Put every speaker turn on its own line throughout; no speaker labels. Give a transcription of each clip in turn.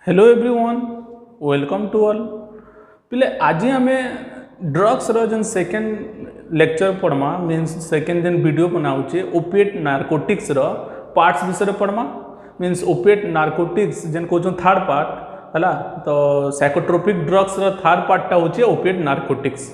Hello everyone welcome to all पिले आज आम ड्रग्स जन सेकेंड लेक्चर पढ़मा मीन्स सेकेंड जन वीडियो बनाऊे ओपिएट नार्कोटिक्स पार्ट्स विषय पढ़मा मीन्स ओपिएट नार्कोटिक्स जन कौन थर्ड पार्ट है तो साइकोट्रोपिक ड्रग्स थर्ड पार्टा हूँ ओपिएट नार्कोटिक्स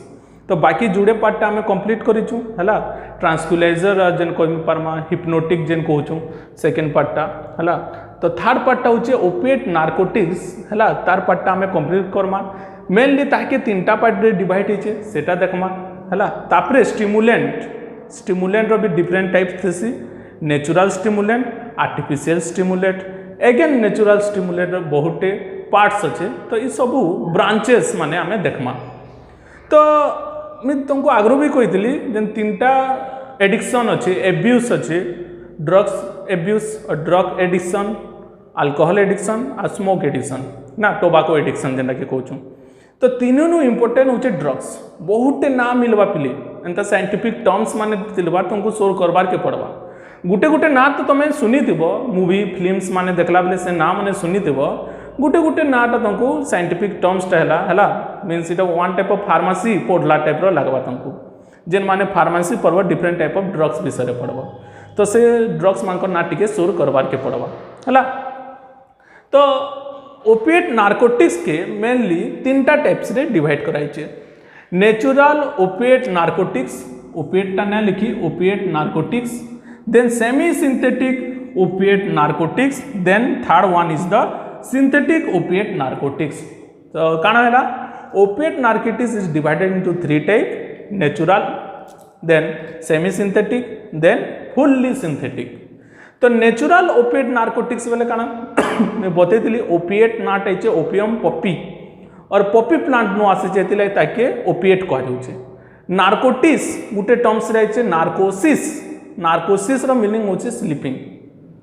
तो बाकी जुड़े पार्टा आम कंप्लीट करूँ है ट्रांसक्यूलाइजर जन कह पार्मा हिप्नोटिक जन कहूँ सेकेंड पार्टा है तो थर्ड पार्टा हूँ ओपिएट नार्कोटिक्स है तार पार्टा आम कंप्लीट करमा मेनली ताके तीनटा पार्ट डिवाइड होचे सेटा देखमा है तापर स्टिमुलेंट भी डिफरेंट टाइप थी natural stimulant artificial stimulant again natural stimulant बहुटे पार्ट्स अच्छे तो ये सब ब्रांचेस माने आम देखमा तो मुझे तुमको आगु भी कही जेन तीनटा एडिक्शन अच्छे एब्यूज अच्छे ड्रग्स एब्यूज और ड्रग एडिक्शन अल्कोहल एडिक्शन और स्मोक एडिक्शन ना टोबाको एडिक्शन जेनटा कि कहूँ तो तीनों इंपोर्टेंट होचे ड्रग्स बहुटे ना मिलवा पिले एंता साइंटिफिक टर्म्स माने तिलवा तुमको सोर करवार के पड़वा गुटे गुटे ना तो तुम शुनी मूवी फिल्म्स माने देखला बेले से ना माने शुनी गुटे गुटे नाटा तुमको साइंटिफिक टर्म्सटा है मीन्स इटा वन टाइप ऑफ फार्मेसी पढ़ला टाइप लगवा तुमको जेन माने फार्मेसी पढ़वा डिफरेंट टाइप ऑफ ड्रग्स विषय पढ़वा तो से ड्रग्स मान ना टिके सोर करवार के पड़वा है तो ओपिएट नार्कोटिक्स के मेनली तीनटा टाइप्स रे डिवाइड कराई नेचुरल ओपिएट नार्कोटिक्स ओपिएटा ना लिखी opiate narcotics then semi synthetic opiate narcotics then third one is the synthetic opiate narcotics तो काना है opiate narcotics is divided into three type natural then semi synthetic then fully synthetic तो natural opiate narcotics बेले काना मैं बतई opiate नाट है ओपियम पॉपी और पॉपी प्लांट नु आसी ताके ओपिएट कहुचे नार्कोटिक्स गोटे टर्म्स रही नार्कोसिस मीनिंग होचे स्लीपिंग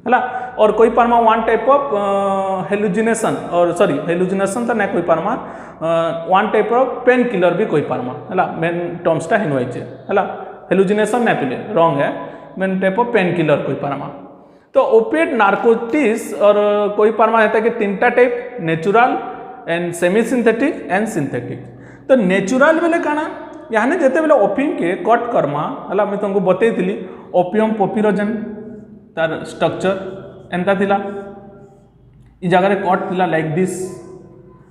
है और कोई pharma one type of hallucination और सॉरी हेलुजिनेशन तो ना कोई pharma one type of pain killer भी कोई पार्मा है मेन टर्म्सटा हिन है हेलुजिनेशन ना पिले रॉन्ग है main type of pain killer कोई पार्मा तो ओपिएट नार्कोटिक्स और कोई पार्मा है कि तीनटा type natural and semi synthetic and synthetic तो नेचुरल बेले काना यहाँ जिते बेले ओपियम के कट करमा है मुझे तुमको बतई ओपियम पॉपीर जेन तार स्ट्रक्चर एंता थिला इ जगह कट थिला लाइक दिस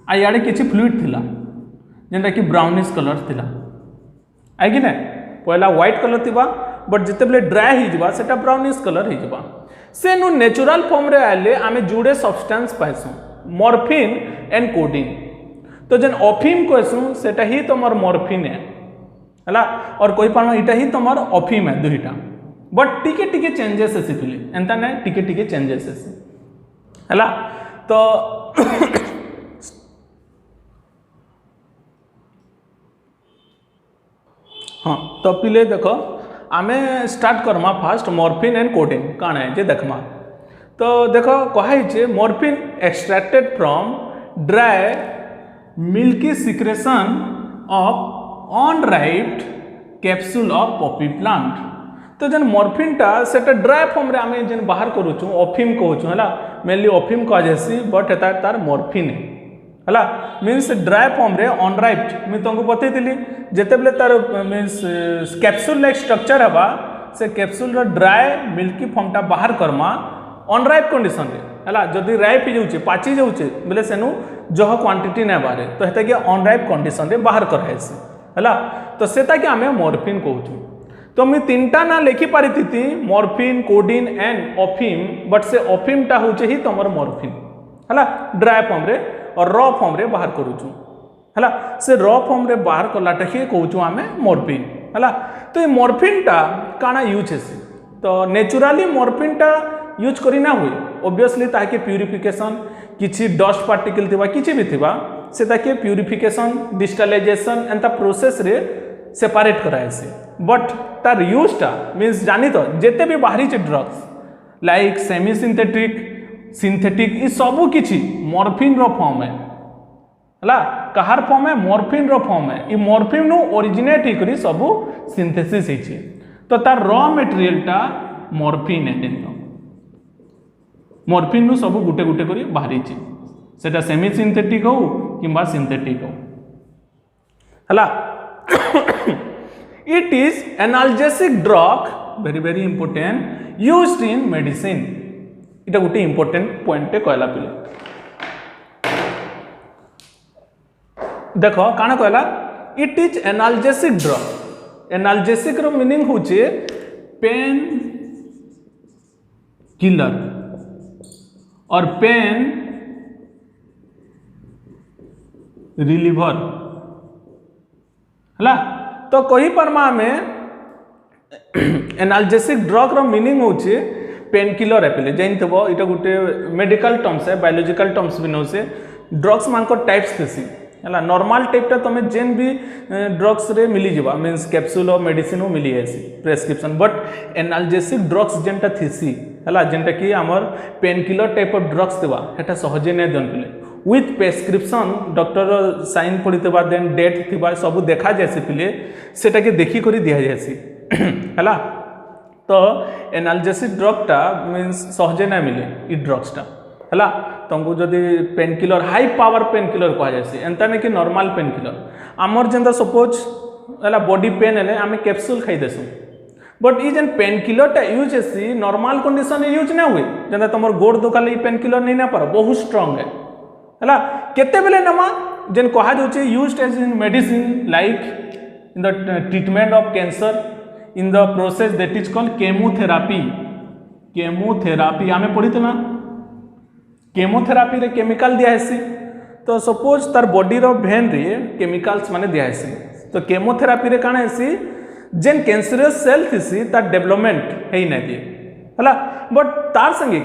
आ याडे किछि फ्लूइड थिला जेनटा कि ब्राउनिश कलर थिला आई कि ना पहला व्हाइट कलर थिबा बट जिते बेले ड्राई हो जावा सेटा ब्राउनिश कलर हो जावा से नु नेचुरल फॉर्म रे आले आमे जुड़े सब्सटेंस पाइसु मॉर्फिन एंड कोडीन तो जेन ओफिम कहसु सेटा ही तमर मॉर्फिन है और कोई पार्मा इटा ही तमर ओफिम है दुईटा बट टिके टिके चेंजेस है पिले एंता ना टिके टिके चेंजेस है तो हाँ तो पिले देखो आमे start Karma fast morphine and codeine काण है जे देखमा तो देखो कहे morphine extracted from dry milky secretion of अनराइप्ड capsule of Poppy plant तो जेन मॉर्फिनटा सेटा ड्राई फॉर्म रे आमे जेन बाहर करूछु ओफिम कहूछु है मेनली ओफिम कह जासी बट एता तार मॉर्फिन है मीन्स ड्राई फॉर्म रे अनराइप्ड मुझे तुमको बतई जिते बेले तार मीन्स कैप्सूल लाइक स्ट्रक्चर है से कैप्सूल ड्राई मिल्की फॉर्मटा बाहर करमा अनराइप कंडीशन है जदि राइप हो जाऊे पाची जाऊे बोले सेनु जह क्वांटिटी ना बाहर तो हेता कि अनराइप कंडीशन रे बाहर कराएसी है तो सेता कि आमे मॉर्फिन कहूँ तो मुझे तीनटा ना लिखि पारि मॉर्फिन कोडीन एंड ओफिम बट से ओफिमटा हूँ ही तुम मॉर्फिन है ड्राई फॉर्म रे और रॉ फॉर्म रे बाहर करूँ है से रॉ फॉर्म रे बाहर कलाटा ही कहूँ आम मॉर्फिन है तो ये मॉर्फिनटा काना यूज है तो नेचुराली मॉर्फिनटा यूज करना हुए ऑब्वियसली ताके प्यूरिफिकेशन किसी डस्ट पार्टिकल थिबा किसी भी थिबा से ताके प्यूरिफिकेशन डिस्टलाइजेशन एंता प्रोसेस रे सेपरेट कराए से बट तार यूजटा मीन्स जानी तो जिते भी बाहरी drugs like semi synthetic synthetic ये सबू किछि मॉर्फिन रो फॉर्म है कहार फॉर्म है मॉर्फिन रो फॉर्म है ये मॉर्फिन नु ओरिजिनेट ही करी सबू सिंथेसिस होइछि तो तार रॉ मटेरियलटा मॉर्फिन है मॉर्फिन नु सबू गुटे गुटे करी बाहरी सेटा सेमी सिंथेटिक हो किंबा सिंथेटिक हो हला it is analgesic drug very very important used in medicine इटा गोटे इंपोर्टेंट पॉइंट कहला पिले देख काना कहला it is analgesic drug analgesic रो मीनिंग होचे पेन किलर और पेन रिलीवर हला तो कही परमा हमें एनाल्जेसिक ड्रग रो मीनिंग होचे पेन किलर है पहले जान थबो इटा गोटे मेडिकल टर्म्स है बायोलॉजिकल टर्म्स भी नो से ड्रग्स मान को टाइप्स थेसी हला नॉर्मल टाइपटा तुम जेन भी ड्रग्स रे मिली जीवा मींस कैप्सूल और मेडिसिन मिली है प्रेस्क्रिप्शन बट एनाल्जेसिक ड्रग्स जेनटा थीसी हला जेनटा कि हमर pain killer type of drugs देवा हेटा सहजे नै दन पिले विथ प्रेस्क्रिप्शन डॉक्टर साइन पड़ीवा देन डेट थिबा सब देखा जासी पिले सेटा के देखी करी दिया जासी हला तो एनाल्जेसिक ड्रगटा मीन्स सहजे ना मिले इ ड्रग्सटा हला तुमको जदि pain killer high power pain killer कह जासी एंता नहीं कि नॉर्मल पेन किलर आमर जेंता सपोज हला बॉडी पेन हेले आमे कैप्सूल खाई देसु बट ई जेन पेन किलरटा यूज हेसी नॉर्मल कंडीशन यूज ना हुए जेंता तुमर गोड़ दुखाले पेन किलर नहीं ना पार बहुत स्ट्रांग है हला केते बेले नमा जेन कहा जाउचे used as in medicine like in the treatment of cancer in the process that is called chemotherapy आमे पढ़ी ना केमोथेरापी रे केमिकल दिया है तो सपोज तार बॉडी रो भेन रे केमिकल्स माने दिया है तो केमोथेरापी रे काना है जेन कैंसरस सेल थी तार डेवलपमेंट है ना दिए हला बट तार संगे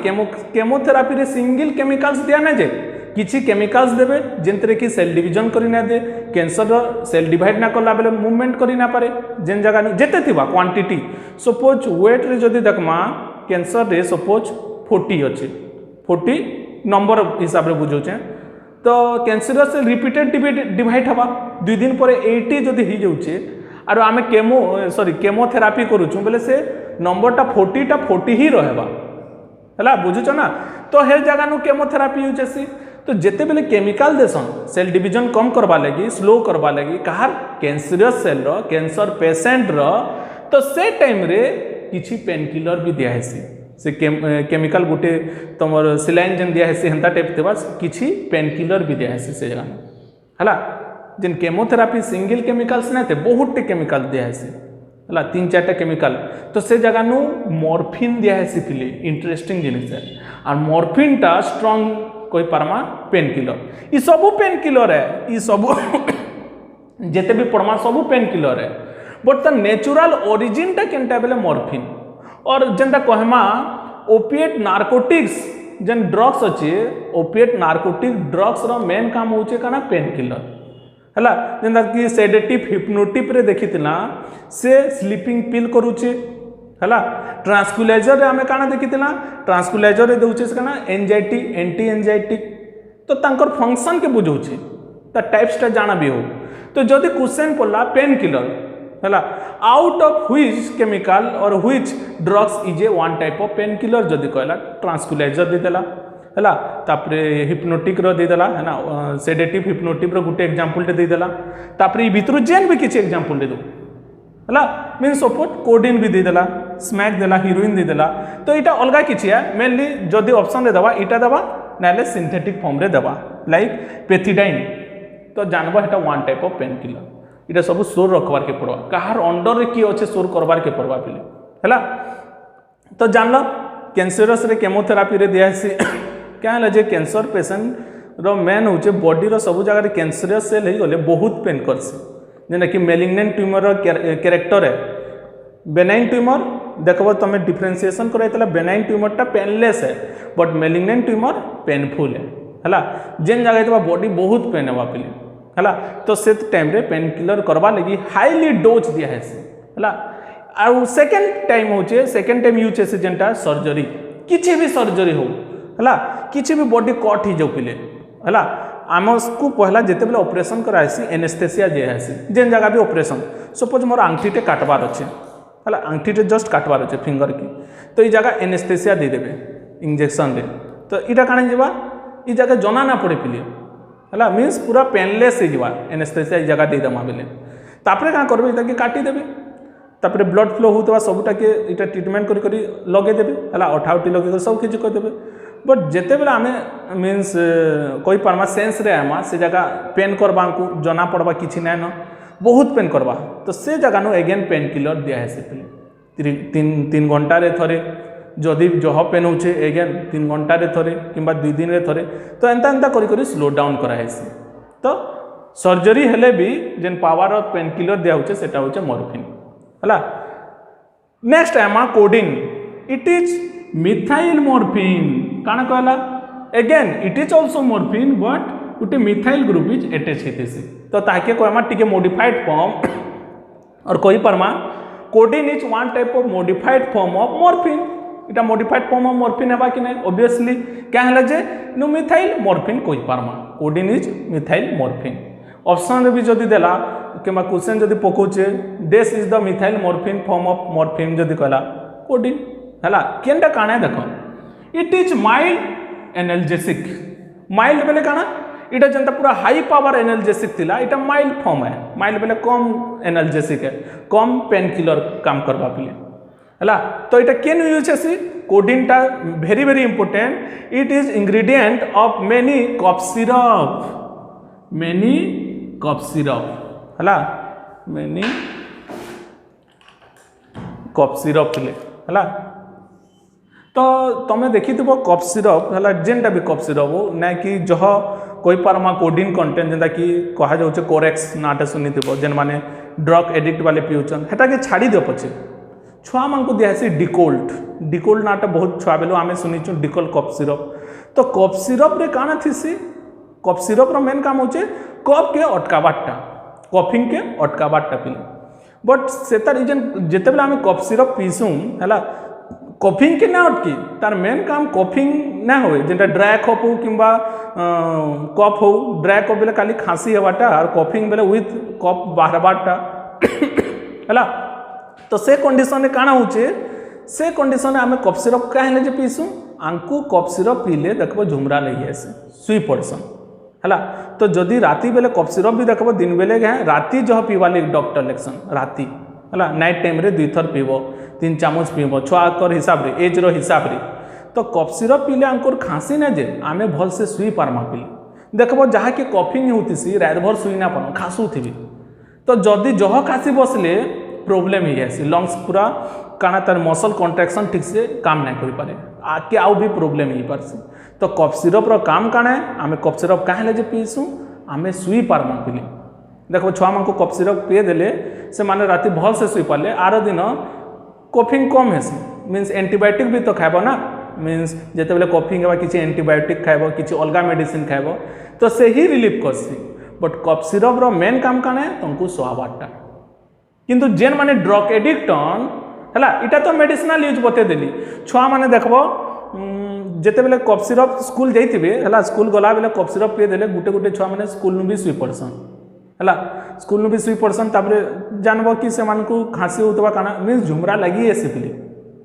केमोथेरापी रे सिंगल केमिकल्स दिया ना जे किछि केमिकल्स देबे जेंतरे कि सेल डिवीजन करि ना दे कैंसर सेल डिवाइड ना करला बेले मूवमेंट करि ना पारे जेन जगह जेते थिबा क्वांटिटी सपोज वेट रे जदि देखमा कैंसर रे सपोज 40 अछि 40 नंबर हिसाब रे बुझौचे तो कैंसर से रिपीटेड डिवाइड हवा 2 दिन पर 80 जदि ही जाउचे आरो आमे केमोथेरापी करूछु बेले से नंबरटा 40 ही रहबा हला बुझुछ ना तो हे जगह नु केमोथेरापी यूज हेसी तो जेते बेले केमिकल देसन सेल डिवीजन कम करवा लगी स्लो करवा लगी कहार cancerous cell row cancer patient रो तो से टाइम रे किछि पेन किलर भी दिया हेसी से केमिकल गुटे तमर सिलाइन जन दिया हेसी हंता टाइप देबा किछि पेन किलर भी दिया हेसी से जगह हला जेन केमोथेरापी सिंगल केमिकल्स ना थे बहुत केमिकल दिया हेसी हला 3-4टा केमिकल तो से जगह नु मॉर्फिन दिया हेसी पिले इंटरेस्टिंग जिनिस है और मॉर्फिन टा स्ट्रांग कोई परमा पेन किलर ई सबु पेन किलर है ई सबु जेते भी परमा सबु पेन किलर है बट द नेचुरल ओरिजिन टा केनटा बेले मॉर्फिन और जेंता कहमा ओपिएट नार्कोटिक्स जेन ड्रग्स अछि ओपिएट नार्कोटिक ड्रग्स रो मेन काम होचे काना पेन किलर हला जेंता कि सेडेटिव हिप्नोटिक रे देखितिला से स्लीपिंग पिल करूचे हला ट्रांसक्युलाइजर रे हमें काना देखितिला ट्रांसक्युलाइजर रे दउचे से काना एंजाइटी एंटी एंजाइटिक तो तांकर फंक्शन के बुझौचे त टाइप्स टा जाना भी हो तो जदि क्वेश्चन पड़ला पेन किलर हला आउट ऑफ व्हिच केमिकल और which drugs is a one type of pain killer जदि कहला ट्रांसक्युलाइजर दे देला हला तापरे हिप्नोटिक रो दे देला है ना सेडेटिव हिप्नोटिक रो गुटे एग्जांपल दे देला तापरे भितरु जेन भी किछि एग्जांपल दे दो हला मीन सपोज कोडिन भी दे देला स्मैक देला हीरोइन दे देला तो इटा अलगा किछि है मेनली जदि ऑप्शन रे दबा इटा दबा नाले सिंथेटिक फॉर्म रे दबा लाइक पेथिडाइन तो जानबो एटा one type of pain killer इटा सब सोर रखबार के पड़वा कहार अंडर रे की अछि सोर करबार के पड़वा पिले हला तो जानलो कैंसरस रे केमोथेरापी रे दियासी क्या है जे कैंसर पेशेंट रो मेन होचे बॉडी रो सब जगह कैंसरस सेल ही गले बहुत पेन करसी जेना कि मेलिग्नेंट ट्यूमर रो कैरेक्टर है बेनाइन ट्यूमर देखबो तमे डिफरेंशिएशन करैतला बेनाइन ट्यूमर टा पेनलेस है बट मेलिग्नेंट ट्यूमर पेनफुल है हला जेन जगह तबा बॉडी बहुत पेन है पिले हला तो से टाइम रे पेन किलर करबा लगी हाईली डोज दिया है हला आ सेकंड टाइम यूज है जेनटा सर्जरी किछि भी सर्जरी हो हला किछि भी बॉडी कट ही जाउ पिले हला आमको पहला जेते बेले ऑपरेशन करासी एनेस्थेसिया जे आसी जेन जगह भी ऑपरेशन सपोज मोर आंगठीटे काटबार अच्छे हला आंगठीटे जस्ट काटबार अच्छे फिंगर की तो ये जगह एनेस्थेसिया दे देबे इंजेक्शन रे तो इटा काने जेबा ई जगह जना ना पड़े पिले है मीन्स पूरा पेनलेस हो एनेस्थेसिया ई जगह देदेमा बेले तापर क्या करेंगे ताकि काटिदेवे तापर ब्लड फ्लो होता सबूटाके इटा ट्रिटमेंट करी लगेदेवे है अठाउटी लगे सब किसी करदेवे बट जिते बेले आम मीन्स कही पार्मा सेन्स रे आमा से जगह पेन करवा को जना पड़वा किसी ना न बहुत पेन करवा तो से जगह नु एगेन पेन किलर दिखाई पे 3 घंटा थरे जदि जह पेन होचे एगेन 3 घंटा थरे कि 2 दिन थरे तो एंता एंता करी स्लो डाउन कराई तो सर्जरी हेले भी जेन पावर ऑफ पेन किलर दिया होचे सेटा होचे मॉर्फिन है। नेक्स्ट आमा codeine it is methyl morphine काना कहला again it is also morphine but गोटे मिथाइल ग्रुप इज अटैच होते तो ताके कहमा टिके मॉडिफाइड फॉर्म और कही पार्मा codeine is one type of modified form of morphine इटा मॉडिफाइड फॉर्म ऑफ मॉर्फिन है कि नहीं ऑब्वियसली क्या है जे नो मिथाइल मॉर्फिन कही पार्मा codeine is methyl morphine option भी जदि देला कि क्वेश्चन जदि पकाउचे this is the methyl morphine form of morphine जदि कहला कोडिन है केनटा काना देख it is mild analgesic mild बेले काना इटा जनता पूरा हाई पावर एनाल्जेसिक थिला इटा माइल्ड फॉर्म है माइल्ड बेले कम एनाल्जेसिक है कम पेन किलर काम करवा पिले है तो इटा केन यूज है कोडिन टा very very important it is ingredient of many cough syrup है मेनी कफ सिरप है तो तुम देखी कफ सिरप है जेनटा भी कफ सिरप हो ना कि जह कोई पार्मा कोडिन कंटेंट जेनता कि कहा जाउचे कोरेक्स नाटा सुनी जेन माने ड्रग एडिक्ट वाले पिउछन हेटा के छाड़ी दियो पछे छुआ मान को दियासी डिकोल्ड नाटा बहुत छुआ बेलो आमे सुनीचु डिकोल कफ सिरप तो कफ सिरप रे काना थिसी कफ सिरप रो मेन काम होचे कफ के अटकाबाटा कफिंग के अटकाबाटा पिले बट सेतार इजन जेते बेला आमे कफ सिरप पीसुं हैला कफिंग के ना अटकी तार मेन काम कफिंग ना होए जेंटा ड्राई कफ हो किंबा कफ हो ड्राई कफ बेले खाली खांसी हेबाटा और कफिंग बेले विथ कफ बाहरबाटा हैला तो से कंडीशन रे काना होचे से कंडीशन रे आमे कफ सिरप काहे जे पीसुं आंकु कफ सिरप पीले देखबो झुमरा लगी आसे सुई पड़सन हैला तो जदि राती बेले कफ सिरप भी देखबो दिन बेले राती जह पीवा ले डॉक्टर लेक्शन राती है नाइट टाइम रे 2 थर पीब 3 चामच पीब छुआकर हिसाब रे एज रो हिसाब रे तो कफ सिरप पीले आंकोर खांसी ना जे आमे भल से सुई पारमा पीले देखबो जहा कि कफिंग होतीसी रात भर सुई ना पानो खासु थिबी तो जदि जह खासी बसले प्रॉब्लम ही है लंग्स पूरा काना तार मसल कॉन्ट्रैक्शन ठीक से काम नहीं कर पारे आके आउ भी प्रॉब्लम ही पारसी तो कफ सिरप रो काम काना है आमे कफ सिरप काहे जे पीसु आमे सुई पारमा पीले देखो छुआ मान को कफ सिरप पी देले से माने राति भल से सुई पाले आर दिन कफिंग कम है मीन्स एंटीबायोटिक भी तो खाइब ना मीन्स जिते बेले कफिंग है किसी एंटीबायोटिक खाइब किसी अलग मेडिसिन खाइब तो से ही रिलीफ करसी बट कफ सिरप रो मेन काम काना है तुमको सुहाबाटा किंतु जेन माने ड्रग एडिक्टन है इटा तो मेडिसिनाल यूज बते देली छुआ माने देखबो जेते बेले कफ सिरप स्कूल जाइथिबे है स्कूल गला बेले कफ सिरप पी देले गुटे गुटे छुआ माने स्कूल नु भी सुई पड़सन है स्कूल नु भी सुई पड़सन तापरे जानबो कि से मान को खांसी होतबा काना मीन्स झुमरा लगी एसे पिले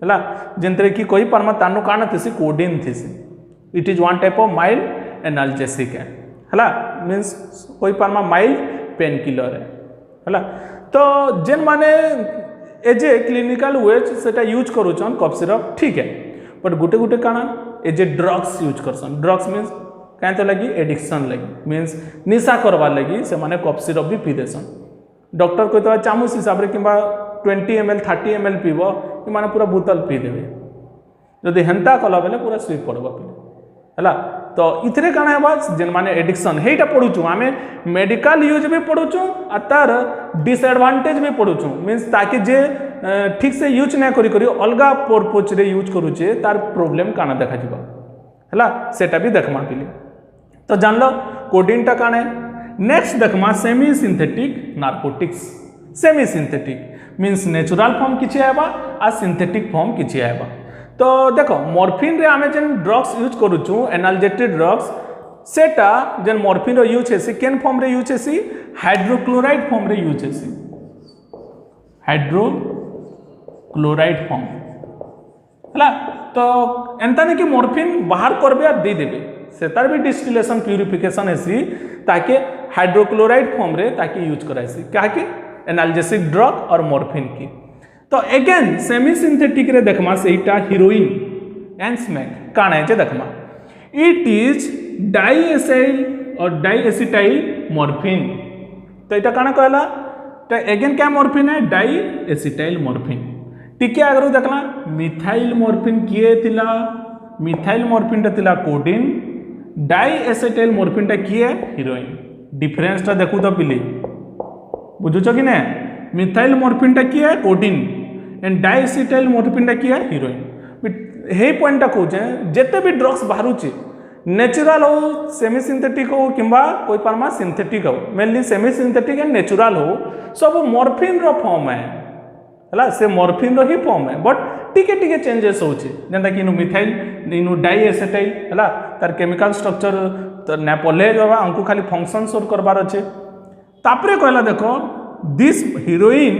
है जेंतरे कि कही पारमा तानु काना थिसी कोडिन थिसी it is one type of mild analgesic है मीन्स कही पारमा माइल्ड पेन किलर है तो जेन माने एज ए क्लिनिकल वेज सेटा यूज करूछन कफ सिरप ठीक है बट गुटे गुटे काना एज ए ड्रग्स यूज करसन ड्रग्स मीन्स कहीं तो लगी एडिक्शन लगी मीन्स निशा करवा लगी से माने कफ सिरप भी पी देसन डॉक्टर को तो चामच हिसाब रे किंबा 20 ml 30 ml पीब कि माने पूरा बोतल पी देबे जदि हेंता कला बेले पूरा सुई पड़बा पिले है तो इथरे काना है जेन माने एडिक्शन हेटा पढ़ुचु आमे मेडिकल यूज भी पढ़ुचु आ तार डिसएडवांटेज भी पढ़ुचु मीन्स ताकि जे ठीक से यूज ना करी करी अलगा पर्पज रे यूज करूचे तार प्रॉब्लम काना देखा जिबा हैला सेटा भी देखमा पिले तो जानलो कोडिन टा काने नेक्स्ट देखमा semi synthetic narcotics semi synthetic means natural form किछि आबा आ सिंथेटिक फॉर्म किछि आबा तो देखो मॉर्फिन रे आमे जेन ड्रग्स यूज करूछु एनाल्जेटिक ड्रग्स सेटा जेन मॉर्फिन रो यूज हेसी केन फॉर्म रे यूज हेसी हाइड्रोक्लोराइड फॉर्म रे यूज हेसी हाइड्रोक्लोराइड फॉर्म हला तो एंता ने कि मॉर्फिन बाहर करबे आ दे देबे से तार भी डिस्टिलेशन प्यूरिफिकेशन हेसी ताके हाइड्रोक्लोराइड फॉर्म रे ताके यूज कराइसी काहे एनाल्जेसिक ड्रग और मॉर्फिन की। तो अगेन सेमी सिंथेटिक रे देखमा सेटा हीरोइन एंड स्मैक काना है जे देखमा इट इज डाईएसाइल और डाईएसिटाइल मॉर्फिन। तो इटा काना कहला तो अगेन क्या मॉर्फिन है डाईएसिटाइल मॉर्फिन। टिके आगरु देखला मिथाइल मॉर्फिन किए थिला मिथाइल मॉर्फिन टा थिला कोडीन डाईएसिटाइल मॉर्फिन टा किए हीरोइन। डिफरेंस टा देखु तो पिले बुझुछ कि ना मिथाइल मॉर्फिन टा किए कोडीन एंड डाईएसिटाइल मॉर्फिन टा किए हीरोइन। हे पॉइंट टा कहूचे जेते भी ड्रग्स बाहरुचे नेचुरल हो सेमी सिंथेटिक हो किंबा कोई पार्मा सिंथेटिक हो mainly semi synthetic and natural हो सब मॉर्फिन रो फॉर्म है हला से मॉर्फिन रो ही फॉर्म है बट टिके टिके चेंजेस होचे जेंता कि इनु मिथाइल इनु डाईएसिटाइल हला तार केमिकल स्ट्रक्चर तो ना पले जबा हमको खाली फंक्शन शो करबार अच्छे। तापरे कहला देखो this heroine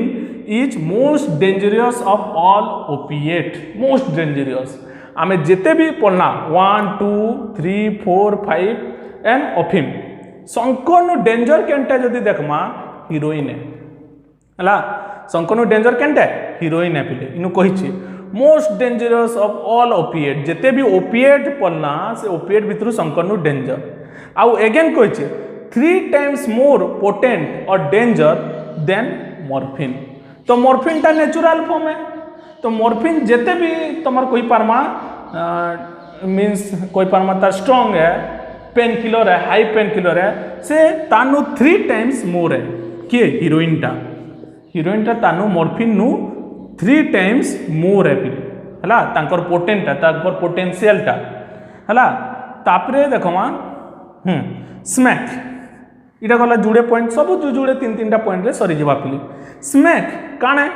is most dangerous of all opiate most dangerous. आमे जेते भी पढ़ना 1 2 3 4 5 एंड अफिम संकनु डेंजर केनटा जदि देखमा हीरोइन है हला संकनु डेंजर केनटा हीरोइन है पिले इनु कहिछि most dangerous of all opiate जेते भी ओपिएट पढ़ना से ओपिएट भितरु संकनु डेंजर आउ अगेन कहिछि 3 टाइम्स मोर पोटेंट और डेंजर देन मॉर्फिन। तो मॉर्फिन टा नेचुरल फॉर्म है तो मॉर्फिन जेते भी तुम्हार कोई पार्मा मीन्स कोई पार्मा तार स्ट्रॉन्ग है पेन किलर है हाई पेन किलर है से तानु 3 टाइम्स मोर है किए हीरोइन टा तानु मॉर्फिन नु 3 टाइम्स मोर है पिले हला तांकर पोटेंट टा तांकर पोटेंशियल टा हला। तापरे देखमा स्मैक इटा गला जुड़े पॉइंट सब जुड़े 3 टा पॉइंट रे सरी जबा पिले। स्मैक काने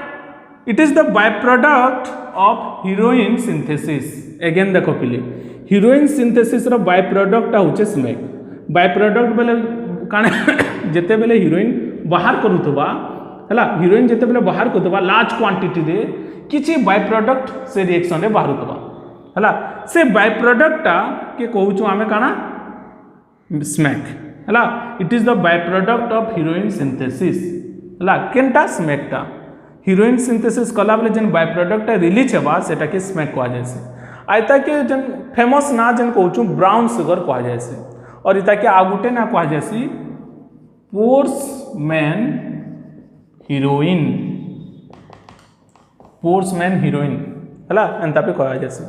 it is the byproduct of heroin synthesis. Again देखो पिले हीरोइन सिंथेसिस रो बाय प्रोडक्ट होचे स्मैक। बाय प्रोडक्ट बेले काने जेते बेले हीरोइन बाहर करूतबा हला हीरोइन जेते बेले बाहर करूतबा लार्ज क्वांटिटी रे किछि बाय प्रोडक्ट से रिएक्शन रे बाहर होतबा हला से बाय प्रोडक्ट टा के कहूछु आमे काना स्मैक हला it is the byproduct of heroin synthesis हला केनटा स्मैक टा हीरोइन सिंथेसिस कला बेले जेन बाय प्रोडक्ट रिलीज हेबा सेटा के स्मैक कहा जायसे। आइता के जेन फेमस ना जेन कहूछु ब्राउन शुगर कहा जायसे और इता के आगुटे ना कहा जायसी पोर्समैन हीरोइन हला एंता पे कहा जायसे।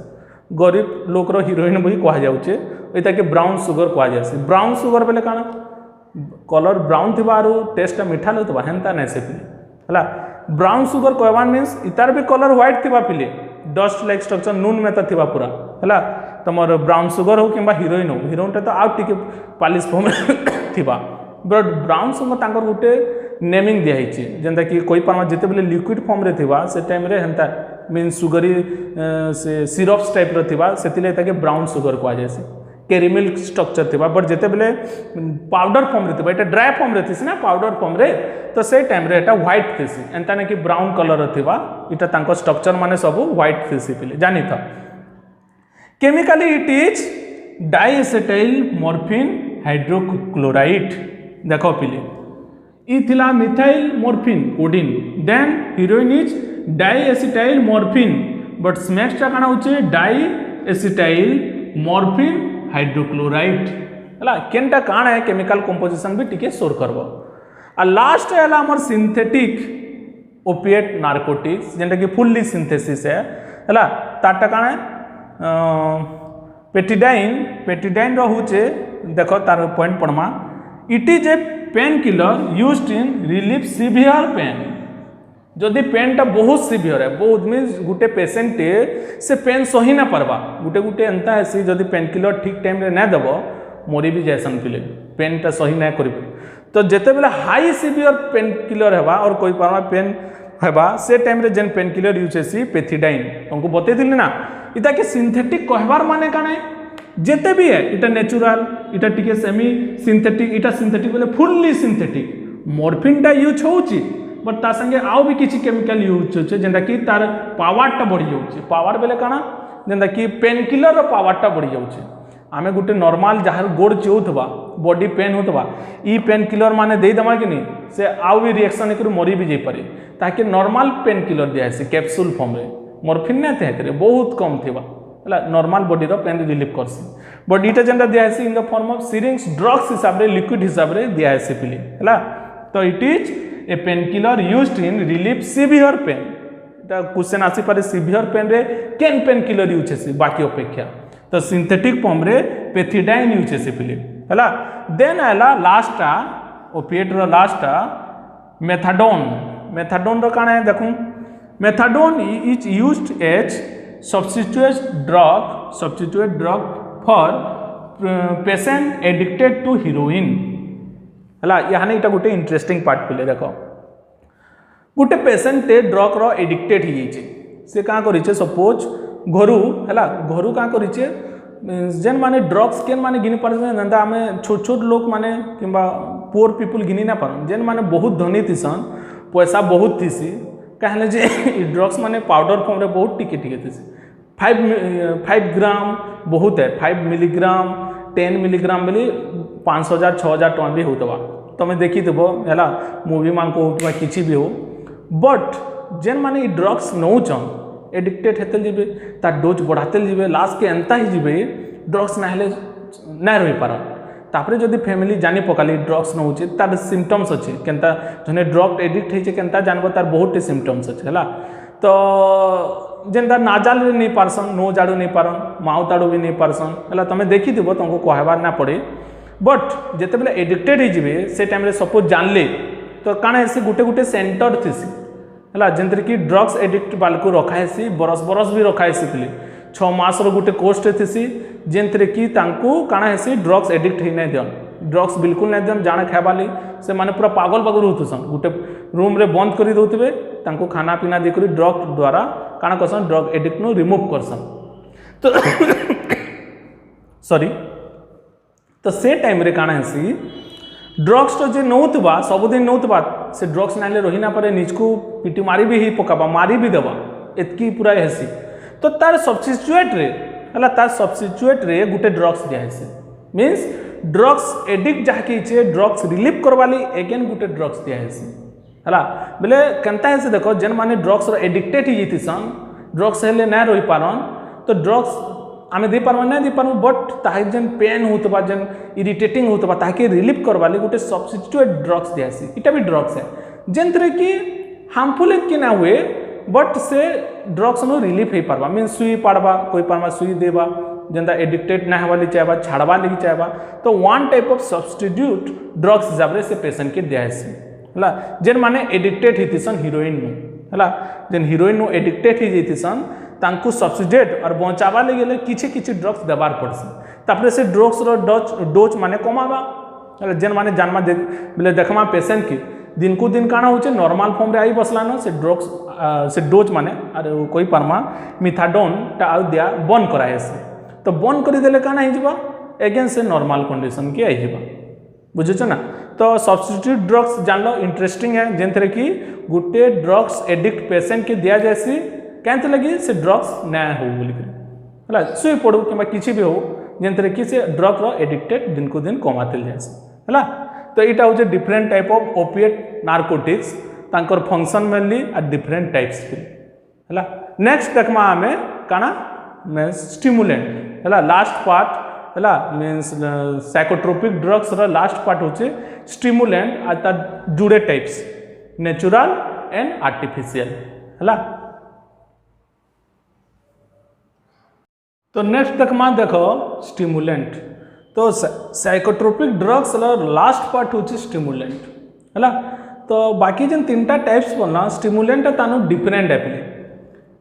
गरीब लोक रो हीरोइन भी कहा जाउचे इता के ब्राउन शुगर कहा जायसे। ब्राउन शुगर बेले काना कलर ब्राउन थिबारो टेस्ट मीठा लगतबा हेंता नै से हला। ब्राउन शुगर कहवान मीन्स इतार भी कलर व्हाइट थिबा पिले डस्ट लाइक स्ट्रक्चर नून में थिबा पूरा हला तमर ब्राउन शुगर हो किंबा हीरोइन टा तो आउ टिके पालिश फॉर्म थिबा बट ब्राउन शुगर तांकर गुटे नेमिंग दिया हिचे जेंता कि कोई पार्मा जेते बेले लिक्विड फॉर्म रे थिबा से टाइम रे हेंता मीन्स सुगरी से सिरप्स टाइप रो थिबा सेतिले ताके ब्राउन शुगर कहा जायसे। कैरेमल स्ट्रक्चर थिबा बट जेते बेले पाउडर फॉर्म रे थिबा एटा ड्राई फॉर्म रे थिस ना पाउडर फॉर्म रे तो से टाइम रे एटा व्हाइट थिसी एंता ने कि ब्राउन कलर रो थिबा इटा तांको स्ट्रक्चर माने सब व्हाइट थिसी पिले जानि था। Chemically it is diacetyl morphine hydrochloride देखो पिले ई थिला methyl morphine codeine then heroin is diacetyl morphine but smacks टा काना होचे डाईएसिटाइल मॉर्फिन हाइड्रोक्लोराइड हला केनटा काना है केमिकल कंपोजिशन भी टिके शोर करबो। आ लास्ट है हमर सिंथेटिक ओपिएट नार्कोटिक्स जेंटा कि फुल्ली सिंथेसिस है हला ताटा काना पेटिडाइन रो होचे देखो तार पॉइंट पड़मा it is a painkiller used in relief severe pain. जदि पेन टा बहुत सीवियर है बहुत मीन्स गुटे पेशेंट से पेन सही ना पारबा गुटे गुटे एंता है जदि पेन किलर ठीक टाइम रे ना देबो मरी भी जायसन पिले पेन टा सही ना करिबे। तो जेते बेला हाई सीवियर पेन किलर हेबा और कोई पार्मा पेन हेबा से टाइम रे जेन पेन किलर यूज हेसी पेथिडाइन हमको बते दिले ना इता के सिंथेटिक कहबार माने काने जेते भी है इटा नेचुरल इटा टिके सेमी सिंथेटिक इटा सिंथेटिक बोले फुल्ली सिंथेटिक मॉर्फिन टा यूज होउची बट ता संगे आउ भी किछि केमिकल यूज होचे जेंदा कि तार पावर टा बढ़ी जाउची पावर बेले काना जेंदा कि पेन किलर रो पावर टा बढ़ी जाउची आमे गोटे नॉर्मल जहाँ गोड़ चिउथबा बॉडी पेन होतबा ई पेन किलर माने दे दमा कि नहीं से आउ भी रिएक्शन एक मरी भी जापे ताकि नॉर्मल पेन किलर दिखासी कैप्सूल फॉर्म रे मॉर्फिन ना थे बहुत कम थिबा हला नॉर्मल बॉडी रो पेन रिलीफ करसी बट इटा जेंटा दिखासी in the form of syringe drugs हिसाब रे लिक्विड हिसाब रे दिखासी पिली हला तो it is a painkiller used in relief severe pain ता क्वेश्चन आसी पारे सीवियर पेन रे केन पेन किलर यूज हेसी बाकी अपेक्षा तो सिंथेटिक फॉर्म रे पेथिडाइन यूज हेसी पिली हला देन आला लास्टा ओपिएट रो लास्टा मेथाडोन रो काना है देखू methadone is used as substitute drug for patient addicted to heroin हला यहाँ इटा गोटे इंटरेस्टिंग पार्ट पिले देखो गोटे पेशेंट ड्रग रो एडिक्टेड ही से क्या करिचे सपोज घरू क्या करिचे जेन माने ड्रग्स केन माने गिनी पारे नंदा आमे छोट छोट लोग माने किंबा पुअर पीपुल गिनी ना पारन जेन माने बहुत धनी थिसन पैसा बहुत थिसी कहले जे ड्रग्स माने पाउडर फॉर्म रे बहुत टिके टिके थिसी 5 ग्राम बहुत है 5 मिलीग्राम 10 मिलीग्राम बोली 5,000 6,000 टका भी होतबा तुम देखिथबो हैला मूवी मान को कि किछि भी हो बट जेन माने ई ड्रग्स नौचन एडिक्टेड हेतल जिबे ता डोज बढ़ाते जिबे लास्ट के एंता ही जिबे ड्रग्स ना हेले ना रही पार तापरे जदि फैमिली जानी पकाली ड्रग्स नौचे तार सिम्पटम्स अच्छे केनता जने ड्रग एडिक्ट होइछे केनता जानबो तार बहुत सिम्पटम्स अच्छे हैला तो जेनता नाजाल रे नहीं पारसन नो जाड़ू नहीं पारन माउ ताड़ू भी नहीं पारसन हैला तमे देखिथिबो तुमको कहबार ना पड़े बट जेते बेले एडिक्टेड हो जिबे से टाइम रे सपोज जानले तो काना ऐसे गोटे गोटे सेंटर थिसी हैला जेंतरे कि ड्रग्स एडिक्ट बालको रखाएसी बरस भी रखाएसी पिले 6 मास रो गोटे कोर्स थिसी जेंतरे कि तांको काना ऐसे ड्रग्स एडिक्ट ही नहीं दियन ड्रग्स बिल्कुल नहीं दियन जाने खाबाली से माने पूरा पागल होतुसन गोटे रूम रे बंद करी दउतबे तांको खाना पीना दे करी ड्रग द्वारा काना करसन ड्रग एडिक्ट नु रिमूव करसन तो सॉरी तो से टाइम रे काना हेसी ड्रग्स तो जे नौतबा सबुदिन नौतबा से ड्रग्स नाले रही ना पारे निजको पिटी मारी भी ही पकाबा मारी भी देबा एतकी पूरा हेसी तो तार सब्स्टिट्यूट रे हला तार सब्स्टिट्यूट रे गुटे ड्रग्स दिया हेसी मींस ड्रग्स एडिक्ट जहा के छे ड्रग्स रिलीफ करवाली अगेन गुटे ड्रग्स दिया हेसी हला बेले केनता हेसी देखो जेन माने ड्रग्स रो एडिक्टेड ही जितिसन ड्रग्स हेले ना रही पारन तो ड्रग्स आमे दे पारबा ना दे पारबो बट ताहे जेन पेन होतबा जेन इरिटेटिंग होतबा ताके रिलीफ करवाली गोटे सब्स्टिट्यूट ड्रग्स दियासी इटा भी ड्रग्स है जेंतरे कि हार्मफुल कि ना हुए बट से ड्रग्स नो रिलीफ हे पारबा मीन सुई पाड़बा कोई पारमा सुई देबा जेंता एडिक्टेड ना होवाली चाहबा छाड़बा लगी चाहबा तो one type of substitute drugs हिसाब रे से पेशेंट के दियासी हला जेन माने एडिक्टेड हितिसन हीरोइन नु हला जेन हीरोइन नु एडिक्टेड ही जैतिसन तांकु सब्सिडेट और बचावा ले गेले किछि ड्रग्स देबार पड़सी तापरे से ड्रग्स रो डोज माने कमाबा जेन माने जानमा बोले देखमा पेशेंट की दिन को दिन काना होचे नॉर्मल फॉर्म रे आई बसलानो से ड्रग्स से डोज माने अरे कोई परमा मिथाडोन ता आ दिया बंद कराएसे तो बंद करि देले काना हिजबा अगेन से नॉर्मल कंडीशन के आई जिबा बुझछ ना तो सब्स्टिट्यूट ड्रग्स जानलो इंटरेस्टिंग है जेंतरे कि गुटे ड्रग्स एडिक्ट पेशेंट के दिया जायसी कैंते लगी से ड्रग्स ना हो बोली हला सुई पड़ो कि किसी भी हो जेंतरे कि से ड्रग रो एडिक्टेड दिन को दिन कमाते जायसी हला तो इटा होचे different type of opiate narcotics तांकर फंक्शन मेनली आ डिफरेंट टाइप्स के हला नेक्स्ट देखमा हमें काना मींस स्टिमुलेंट हला लास्ट पार्ट हला मींस साइकोट्रोपिक ड्रग्स रो लास्ट पार्ट होचे स्टिमुलेंट आ ता जुड़े टाइप्स नेचुरल एंड आर्टिफिशियल हला तो नेक्स्ट देखमा देखो स्टिमुलेंट तो साइकोट्रोपिक ड्रग्स लास्ट पार्ट होची स्टिमुलेंट हला तो बाकी जन तीनटा टाइप्स बोलना स्टिमुलेंट तानो डिफरेंट है पहले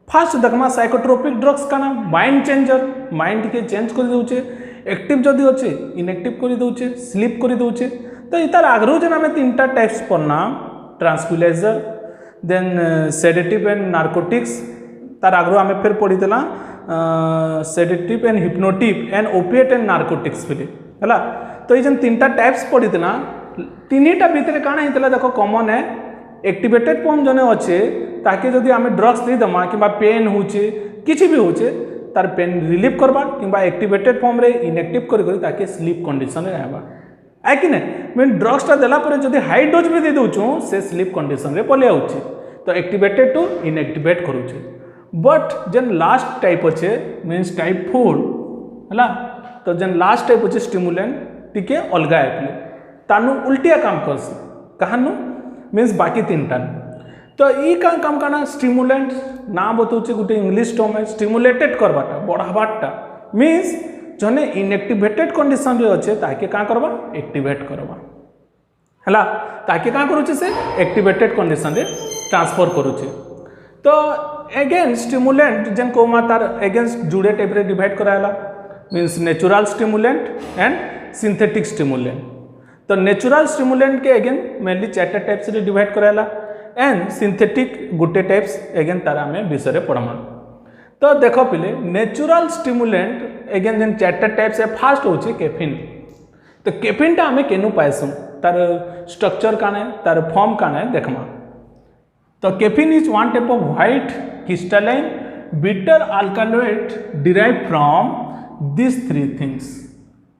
फास्ट देखमा साइकोट्रोपिक ड्रग्स का ना माइंड चेंजर माइंड के चेंज कर दोचे एक्टिव जदी होचे इनएक्टिव कर दोचे स्लीप कर दोचे तो इतार आगरो जन हमें तीनटा टाइप्स पढ़ना tranquilliser then sedative and narcotics तार आगरो हमें फिर पढ़ी देला sedative and hypnotic and opiate and narcotics फिर है तो ये तीनटा टाइप्स पढ़ी ना तीनटा भितर काना होता देखो कॉमन है एक्टिवेटेड फॉर्म जने अच्छे ताकि जदि आम ड्रग्स दे दमा कि पेन होचे किसी भी होचे तार पेन रिलीफ करवा कि एक्टिवेटेड फॉर्म रे इनएक्टिव करी स्लीप कंडीशन रे आवा है कि नहीं मीन ड्रग्सटा देला जब हाई डोज भी दे दूँ से स्लीप कंडीशन रे पलि आउचे तो एक्टिवेटेड टू इनएक्टिवेट करूचे बट जेन लास्ट टाइप अच्छे मीन्स टाइप 4 है तो जेन लास्ट टाइप अच्छे स्टिमुलेंट टिके अलगा है तानु उल्टिया काम करस कहानु मीन्स बाकी 3टा तो ई काम काना स्टिमुलेंट ना बताऊे गोटे इंग्लिश टर्म है स्टिमुलेटेड करवाटा बढ़ावाटा मीन्स जने इनएक्टिवेटेड कंडीशन रे अच्छे ताके का करवा एक्टिवेट करवा हला ताके का करूचे से एक्टिवेटेड कंडीशन रे ट्रांसफर करूचे तो अगेन स्टिमुलेंट जेन कोमा तार अगेंस्ट जुड़े टाइप रे डिवाइड कराला means natural stimulant and synthetic stimulant तो नेचुरल स्टिमुलेंट के अगेन मेनली 4टा टाइप्स रे डिवाइड कराला एंड सिंथेटिक गोटे टाइप्स अगेन तार आमे विषय पढ़मा तो देख पिले नेचुरल स्टिमुलेंट अगेन जेन 4टा टाइप्स है फास्ट होची कैफीन तो कैफीन टा आमे केनु पाइसु तार स्ट्रक्चर काने तार फॉर्म काने देखमा तो caffeine is one type of white crystalline bitter alkaloid derive from this 3 things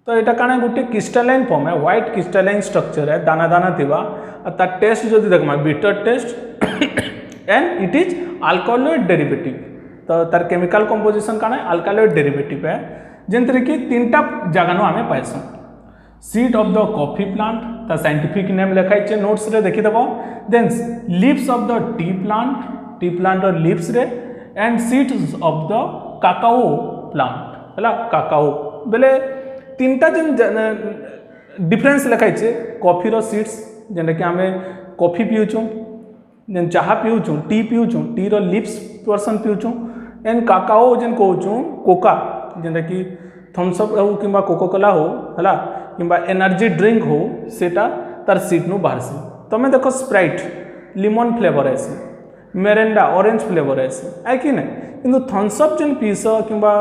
तो यहाँ काना गोटे क्रिस्टलाइन फॉर्म है व्हाइट क्रिस्टलाइन स्ट्रक्चर है दाना दाना थिबा तार टेस्ट जो देखमा bitter taste and it is alkaloid derivative तो तार केमिकल कंपोजिशन काना अल्कालॉइड डेरिवेटिव है जेंतरे कि 3टा जगह आमे पाइसु seed of the coffee plant ता साइंटिफिक नेम लिखाई छे नोट्स रे देखि देबो then leaves of the tea plant और लीव्स रे and seeds of the cacao plant हला काकाओ बेले 3टा जन डिफरेंस लिखाई छे कॉफी रो सीड्स जेने कि आमे कॉफी पिउछु जेन चाहा पिउछु टी रो लीव्स पर्सन पिउछु एंड काकाओ जेन कहूछु कोका जेने कि थम्स अप हो किंबा कोको कोला हो हला किंबा एनर्जी ड्रिंक हो सेटा तार सीड नु बाहर से तमे देखो स्प्राइट लेमन फ्लेवर ऐसे मेरेंडा ऑरेंज फ्लेवर ऐसे है कि नहीं किंतु थम्स अप जेन पीस किंबा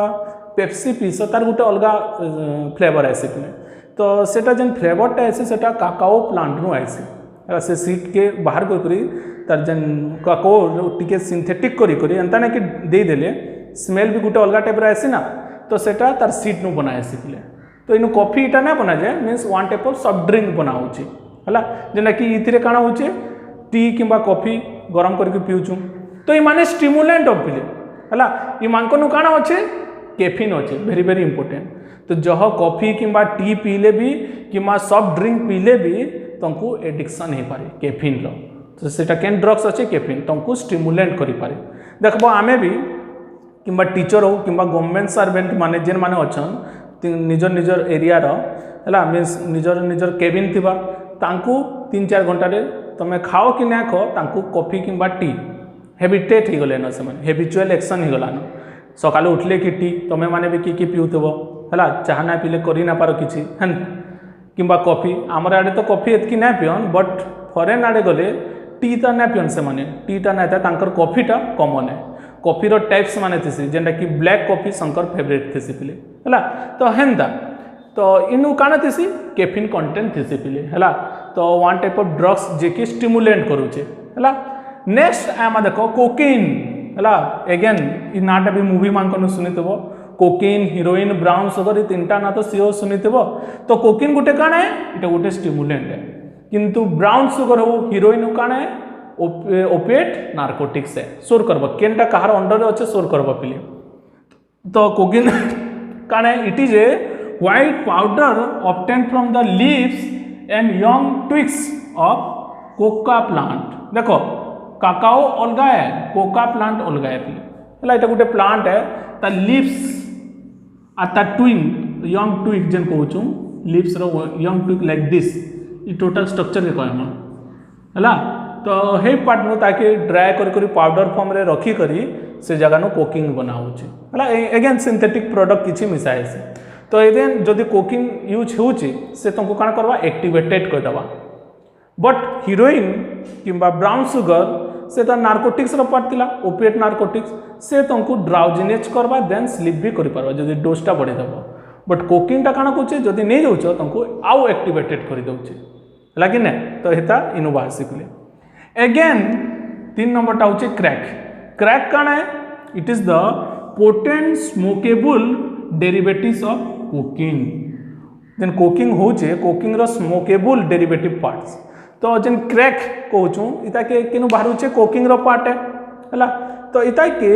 पेप्सी पीस तार गोटे अलग फ्लेवर ऐसे कि तो सेटा जेन फ्लेवरटा ऐसे सेटा काकाओ प्लांट नु ऐसे से सीड के बाहर करी तार जेन काकाओ टिके सिंथेटिक करी एंता ना कि दे देले स्मेल भी गोटे अलग टाइप ऐसे ना तो सेटा तार सीड नु बनाए सिखले तो इनु कॉफी इटा ना बना जाए means one type of soft drink बना होची हला जेना कि इथिरे काना होचे टी किंबा कॉफी गरम करके पिउछु तो इ माने स्टिमुलेंट ऑफ पिले हला इ मानको नु काना होचे कैफीन होचे वेरी वेरी इंपोर्टेंट तो जह कॉफी किंबा टी पीले भी किंबा सॉफ्ट ड्रिंक पीले भी तुमको एडिक्शन हो पारे कैफीन रो तो सेटा केन ड्रग्स अच्छे कैफीन तुमको स्टिमुलेंट करि पारे देखबो आमे भी किंबा टीचर हो किंबा गवर्नमेंट सर्वेंट माने जेन माने अछन निजर निजर एरिया रो हला मीन्स निजर निजर केबिन थिबा तांकू 3-4 घंटा रे तमे खाओ कि ना खाओ तांकू कॉफी किंबा टी हैबिटेट हो गले न से माने हैबिचुअल एक्शन हो गला न सकाले उठले कि टी तमे माने भी की पिउथबो हला चाह ना पीले करि ना पारो किछि हन किंबा कॉफी हमर आडे तो कॉफी एतकी ना पियन बट फॉरेन आडे गले टी ता ना पियन से माने टी ता ना तांकर कॉफीटा कॉमन है कॉफी रो टाइप्स माने थिसी जेंटा कि ब्लैक कॉफी शंकर फेवरेट थिसी पिले हला तो हेंदा तो इनु काना थिसी कैफीन कंटेंट थिसी पिले हला तो वन टाइप ऑफ ड्रग्स जे कि स्टिमुलेंट करूचे हला नेक्स्ट आमा देखो कोकेन हला अगेन इ नाटा भी मूवी मान को सुनितबो कोकेन हीरोइन ब्राउन शुगर इ 3टा ना तो सियो सुनितबो तो कोकेन गुटे काना है इटा गुटे स्टिमुलेंट है किंतु ब्राउन शुगर हो हीरोइन काना है ओपिएट नार्कोटिक्स है सोर करबो केनटा कहार अंडर रे अच्छे सोर करबो पिले तो कोकेन काना it is a white powder obtained from the leaves and young twigs of Coca plant देखो काकाओ अलगा है कोका प्लांट अलगा है पिले हला इटा गुटे प्लांट है ता लीव्स आ ता ट्विग यंग ट्विग जेन कहूछु लीव्स रो यंग ट्विग लाइक दिस इ टोटल स्ट्रक्चर के कहमा हला तो हे पार्ट नु ताके ड्राई करी पाउडर फॉर्म रे रखी करी से जगह नु कोकिंग बना होची हला अगेन सिंथेटिक प्रोडक्ट किछि मिसाए से तो एदेन जदि कोकिंग यूज होची से तुमको काना करबा एक्टिवेटेड कर दबा बट हीरोइन किंबा ब्राउन शुगर से ता नार्कोटिक्स रो पार्ट थिला ओपिएट नार्कोटिक्स से तुमको ड्राउजिनेस करबा देन स्लीप भी करि परबा जदि डोजटा बढ़े दबा बट कोकिंग टा काना कोचे जदि नै जाउछ तुमको आउ एक्टिवेटेड करि दउछ लागिन ने तो हेता इनु बाहर सिखले अगेन 3 नंबर टा होचे क्रैक क्रैक काना है it is the potent smokable derivatives of cocaine जेन कोकिंग होचे कोकिंग रो स्मोकेबल डेरिवेटिव पार्ट्स तो जेन क्रैक कहूँ इता के केनु बाहरुचे कोकिंग रो पार्ट है तो इता के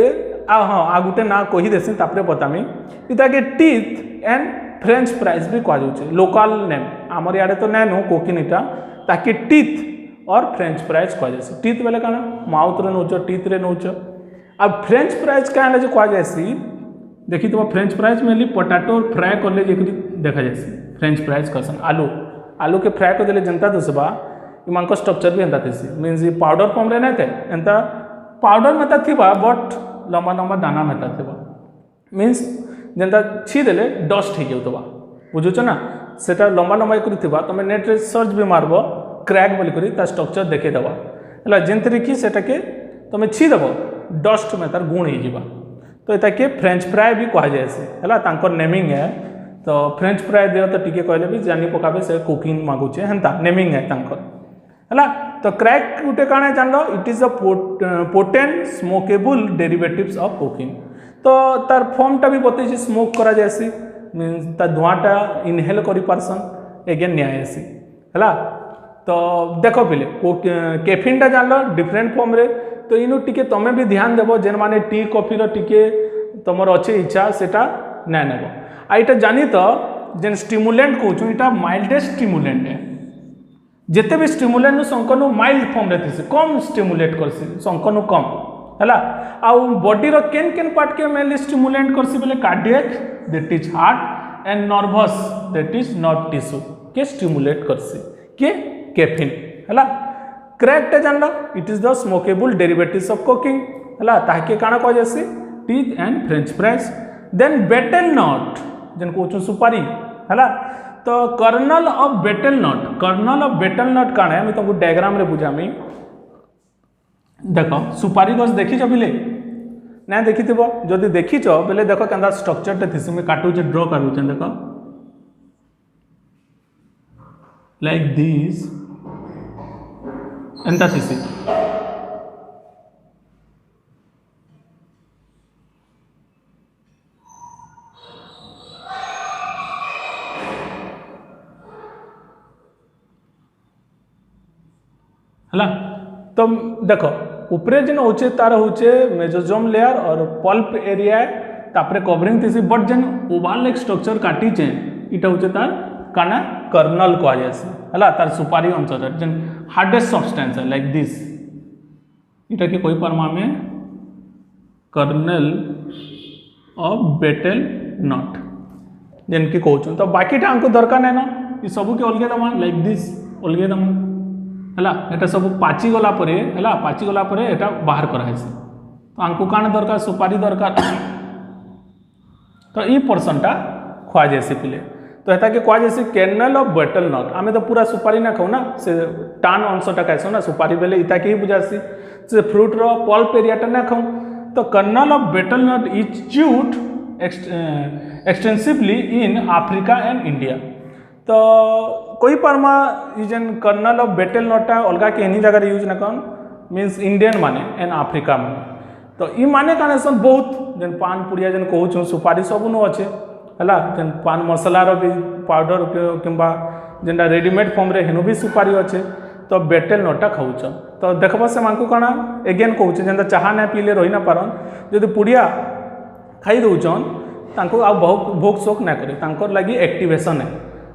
हाँ आ गुटे ना कही देसी तापरे बतामी इता के टीथ एंड फ्रेंच फ्राइज भी कह जाउचे लोकल नेम आमर याडे तो नै नो कोकिन इटा ताकि टीथ और फ्रेंच फ्राइज कह जासी टीथ बेले काना माउथ रे नोच टीथ रे नोच अब फ्रेंच फ्राइज क्या है जो कह जासी देखी तो French fries mainly potato fry करले जे देखा जासी फ्रेंच फ्राइज कसन आलू आलू के फ्राई कर देले जनता दोसबा इमान को स्ट्रक्चर भी एंता थीसी मीन्स ये पाउडर फॉर्म रे नाते एंता पाउडर में थिबा बट लंबा लंबा दाना में थिबा मीन्स जेनता छी देले डस्ट हो जाउतबा बुझुछ ना सेटा लंबा लंबा करी थिबा तमे नेट रे सर्च भी मारबो क्रैक बोली करी ता स्ट्रक्चर देखे दबा हला जेंतरी की सेटा के तमे छी देबो डस्ट में तार गुण हो जिबा तो एता के फ्रेंच फ्राई भी कह जायसी हला तांकर नेमिंग है तो फ्रेंच फ्राई दे तो टिके कहले भी जानी पकाबे से कुकिंग मागुचे हेंता नेमिंग है तांकर हला तो क्रैक गुटे काणे जानलो it is a potent smokable derivatives of cooking तो तार फॉर्मटा भी बतैछि स्मोक करा जायसी मीन्स ता धुआटा इनहेल करि परसन एगेन न्यायसी हला तो देखो पिले कैफीन टा जानलो डिफरेंट फॉर्म रे तो इनु टिके तमे भी ध्यान देबो जेन माने टी कॉफी रो टिके तमर अच्छे इच्छा सेटा नै नेबो आ इटा जानी तो जेन स्टिमुलेंट कहूँ इटा माइल्डेस्ट स्टिमुलेंट है जिते भी स्टिमुलेंट संकनु माइल्ड फॉर्म रे थिसी कम स्टिमुलेट करसी संकनु कम हला आउ बॉडी रो केन केन पार्ट के मेनली स्टिमुलेट करसी बोले cardiac that is heart and nervous that is nerve tissue के स्टिमुलेट करसी के कैफीन हला क्रैक टे जानला it is the smokable derivatives of cooking हला ताके काना कह जासी teeth and French fries then betel nut जन कहूँ सुपारी हला तो कर्नल ऑफ बेटेल नट काना है तुमको डायग्राम रे बुझामी देख सुपारी गछ देखी बिले ना देखी जदि देखी बेले देख के स्ट्रक्चर टे थी काटुचे ड्र करूचे देख लाइक दिस एंता थी हला तो देख ऊपरे जेन होचे तार होचे मेसोजोम लेयर और पल्प एरिया तापरे कवरिंग थीसी बट जेन ओवल लाइक स्ट्रक्चर काटी चे इटा होचे तार काना कर्नल कह जायसी हला तार सुपारी अंश जेन हार्डेस्ट सब्सटेंस है लाइक दिस इटा के कोई परमा में कर्नल ऑफ बेटेल नट जेन की कहूँ तो बाकी टा हमको दरकार नहीं ना ये सब के अलगे दमा लाइक दिस अलगे दमा हला एटा सब पाची गला परे हला पाची गला परे एटा बाहर कराइसी तो हमको काना दरकार सुपारी दरकार तो ई पोर्शन टा खुआ जैसे पिले तो एटा के खुआ जैसे कर्नल ऑफ बेटेल नट आमे तो पूरा सुपारी ना खाऊ ना से टान अंशटा खाइसो ना सुपारी बेले इता के ही बुझासी से फ्रूट रो पल्प एरिया टा ना खाऊ तो kernel of betel nut is chewed extensively in Africa and India तो कोई परमा जेन कर्नल ऑफ बेटेल नटा अलगा के एनी जगह यूज ना कौन मीन्स इंडियन माने एंड अफ्रीका माने तो ई माने काने सन बहुत जेन पान पुड़िया जेन कहूँ सुपारी सब नो अच्छे हला जेन पान मसला रो भी पाउडर किंबा जेनटा रेडीमेड फॉर्म रे हेनु भी सुपारी अच्छे तो बेटेल नटा खाऊच तो देखब से मानकु काना एगेन कहूँ जेनता चाहा ना पीले रही ना पारन जदि पुड़िया खाई दौचन तांको आ बहुत भोग शोक ना करे तांकर लगी एक्टिवेशन है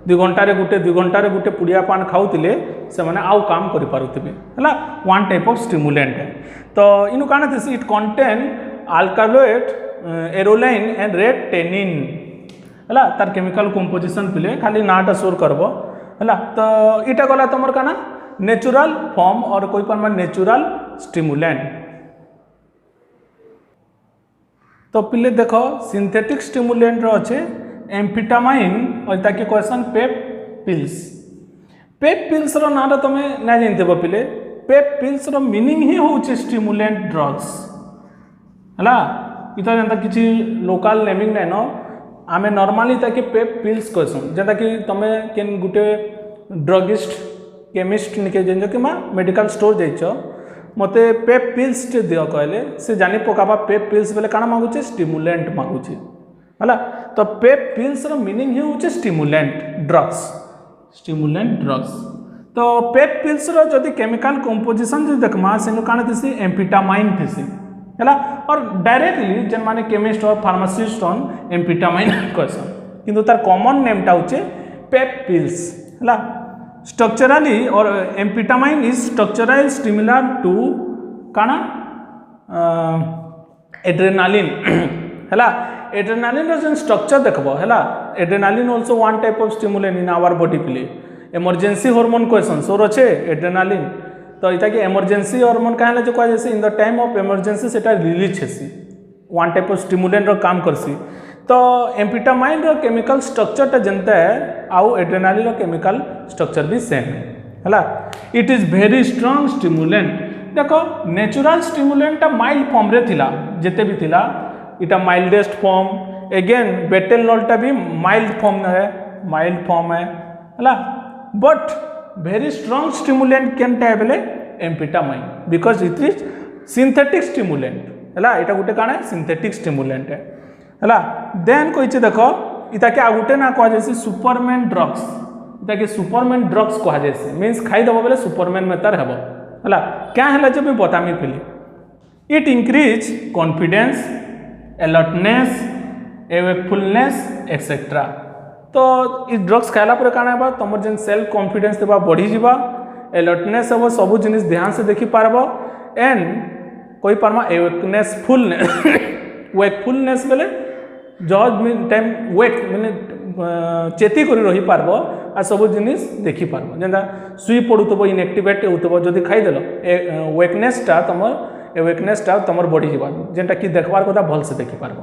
2 घंटे गुटे पुड़िया पान खाऊले से माने आउ काम करि पारुथिबे हला वन टाइप ऑफ स्टिमुलेंट है तो इनु काना थी it contain alkaloid arecoline and red tannin हला तार केमिकल कंपोजिशन पिले खाली नाटा शोर करबो हला तो इटा गला तमर काना नेचुरल फॉर्म और कोई पर नेचुरल स्टिमुलेंट तो पिले देखो सिंथेटिक स्टिमुलेंट रो अच्छे एम्फिटामाइन और ताकि क्वेश्चन पेप पिल्स रो ना तुम ना जानते पिले पेप पिल्स रो मीनिंग ही होचे स्टिमुलेंट ड्रग्स हला इता जनता किछि लोकल नेमिंग नै न आमे नॉर्मली ताकि पेप पिल्स कहसन जेता कि तमे केन गुटे ड्रगिस्ट केमिस्ट निके जेन कि मेडिकल स्टोर जाइछ मते पेप पिल्स टे दियो कहले से जानी पकाबा पेप पिल्स बेले काना मागुचे स्टिमुलेंट मागुचे हला। तो पेप पिल्स रो मीनिंग ही होचे स्टिमुलेंट ड्रग्स, स्टिमुलेंट ड्रग्स। तो पेप पिल्स रो जदि केमिकल कंपोजिशन जो देखमा सेनु काना दिसी एम्फेटामाइन थिसी हला। और डायरेक्टली जेन माने केमिस्ट और फार्मासिस्ट ऑन एम्फेटामाइन कहसन किंतु तार कॉमन नेम टा होचे पेप पिल्स हला। स्ट्रक्चरली और amphetamine is structural similar to काना एड्रेनालिन हला। एड्रेनालिन रो जेन स्ट्रक्चर देखबो हला। Adrenaline also one type of stimulant in our body play. Emergency hormone question सोर अच्छे एड्रेनालिन। तो इता के इमरजेंसी हार्मोन काहे जो कह जैसे in the time of emergency सेटा रिलीज हेसी वन टाइप ऑफ स्टिमुलेंट रो काम करसी। तो एम्फेटामाइन रो केमिकल स्ट्रक्चर टा जनता है आउ एड्रेनालिन रो केमिकल स्ट्रक्चर भी सेम है हला। It is very strong stimulant. देखो नेचुरल स्टिमुलेंट टा माइल्ड फॉर्म रे थिला जेते भी थिला इटा माइल्डेस्ट फॉर्म। अगेन बेटेनॉल टा भी माइल्ड फॉर्म है हला। बट वेरी स्ट्रांग स्टिमुलेंट केनटा है बेले amphetamine because it is synthetic stimulant हला। इटा गुटे काना सिंथेटिक स्टिमुलेंट है हला। देन कहिचे देखो इता के आगुटे ना कह जैसे सुपरमैन ड्रग्स। इता के सुपरमैन ड्रग्स कह जैसे मींस खाई दबो बेले सुपरमैन में तार हेबो हला। क्या हला जब बतामी पहले it increase confidence alertness wakefulness et cetera. तो इ ड्रग्स खाइला पर काना बा तमर जेन सेल्फ कॉन्फिडेंस देबा बढ़ी जिबा अलर्टनेस हो सब जिनिस ध्यान से देखि पारबो एंड कोई पारमा एवेकनेस फुलनेस वेकफुलनेस बेले जज टाइम वेक माने चेती करी रही पारबो आ सब जिनिस देखि पारबो जेंदा सुई पडुतबो इनएक्टिवेट होतबो जदी खाइ देलो वेकनेस टा तमर बढ़ी जिबा जेंटा कि देखबार कथा भल से देखि पारबो।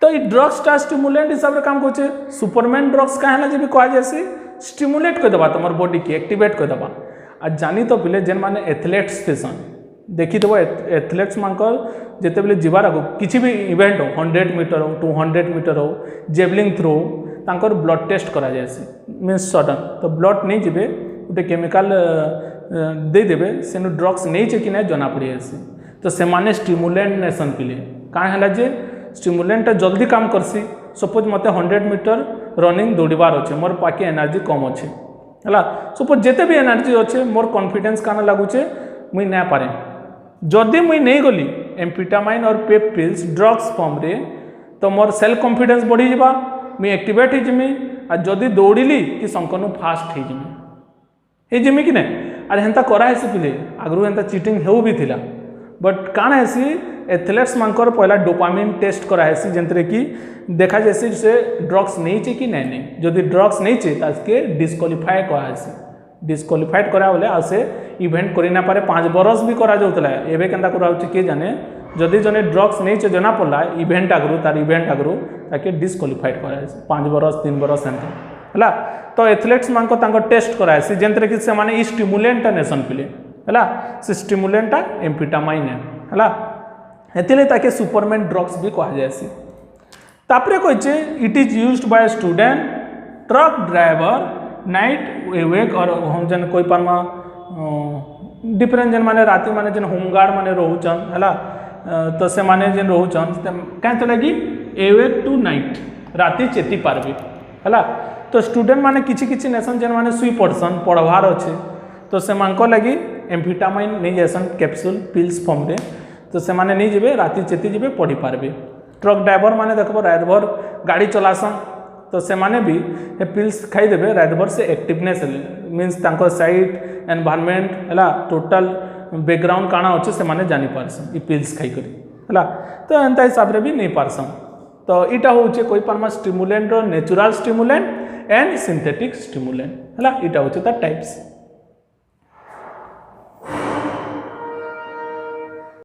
तो इ ड्रग्स टा स्टिमुलेंट हिसाब रे काम करछे। सुपरमैन ड्रग्स काहेला जे भी कह जैसे स्टिमुलेट कर देबा तमर बॉडी के एक्टिवेट कर देबा। आ जानी तो पिले जेन माने एथलेट्स थेसन देखि देबो एथलेट्स मानकर जेते बेले जीवार आगो किछि भी इवेंट हो 100 मीटर हो 200 मीटर हो जेवलिंग थ्रो तांकर ब्लड टेस्ट करा जायसी मींस सडन। तो ब्लड नहीं जिबे उटे केमिकल दे देबे सेनु ड्रग्स नहीं छे कि नै जना पड़ी आसी। तो से माने स्टिमुलेंट नेसन पिले काहे हला जे स्टिमुलेंट जल्दी काम करसी। सपोज मते 100 मीटर रनिंग दौड़बार अच्छे मोर पाके एनर्जी कम अच्छे हला। सपोज जेते भी एनर्जी अच्छे मोर कॉन्फिडेंस काना लागुचे मुई ना पारे जदि मुई नहीं गली एम्फेटामाइन और पेप पिल्स ड्रग्स फॉर्म रे तो मोर सेल्फ कॉन्फिडेंस बढ़ी जिबा मुई एक्टिवेट हो जिमी आ जदि दौड़िली कि संकनु फास्ट हो जिमी कि ना। अरे हेंता करा हेसी पिले आगरू हेंता चीटिंग हेउ भी थिला बट काना हेसी एथलेट्स मानकर पहला डोपामिन टेस्ट करा हेसी जेंतरे कि देखा जैसे से ड्रग्स नहीं चे कि नहीं जदि ड्रग्स नहीं चे ताके डिस्क्वालिफाई करा हेसी। डिस्क्वालिफाइड करा बोले आ से इवेंट करि ना पारे 5 बरस भी करा जाउतला एबे केनता करा होची के जाने जदि जने ड्रग्स नहीं चे जना पड़ला इवेंट आगरू ताके डिस्क्वालिफाइड करा हेसी 5 बरस 3 बरस एंत हला। तो एथलेट्स मानको तांको टेस्ट करा हेसी जेंतरे कि से माने स्टिमुलेंट नेसन पिले हला। से स्टिमुलेंट एम्फेटामाइन है हला। हेतिले ताके सुपरमैन ड्रग्स भी कहा जायसी। तापरे कहिचे it is used by student truck driver night wake और हम जन कोई पारमा डिफरेंट जन माने राति माने जन होमगार्ड माने रहउचन हला। तो से माने जन रहउचन काहे तो लगी एवेक टू नाइट राति चेती पारबे हला। तो स्टूडेंट माने किछि किछि नेसन जन माने सुई पड़सन पढ़वार अच्छे तो से मानको लगी एम्फेटामाइन नहीं जैसन कैप्सूल पिल्स फॉर्म रे तो से माने नहीं जिबे राति चेती जिबे पढ़ी पारबे। ट्रक ड्राइवर माने देखबो रात भर गाड़ी चलासन तो से माने भी ये पिल्स खाई देबे रात भर से एक्टिवनेस मींस तांको साइट एनवायरनमेंट हला टोटल बैकग्राउंड काना होचे से माने जानि पारसन ई पिल्स खाई करी हला। तो एंता हिसाब रे भी नहीं पारसन। तो इटा होचे कोई पारमा स्टिमुलेंट रो natural stimulant and synthetic stimulant हला। इटा होचे ता टाइप्स।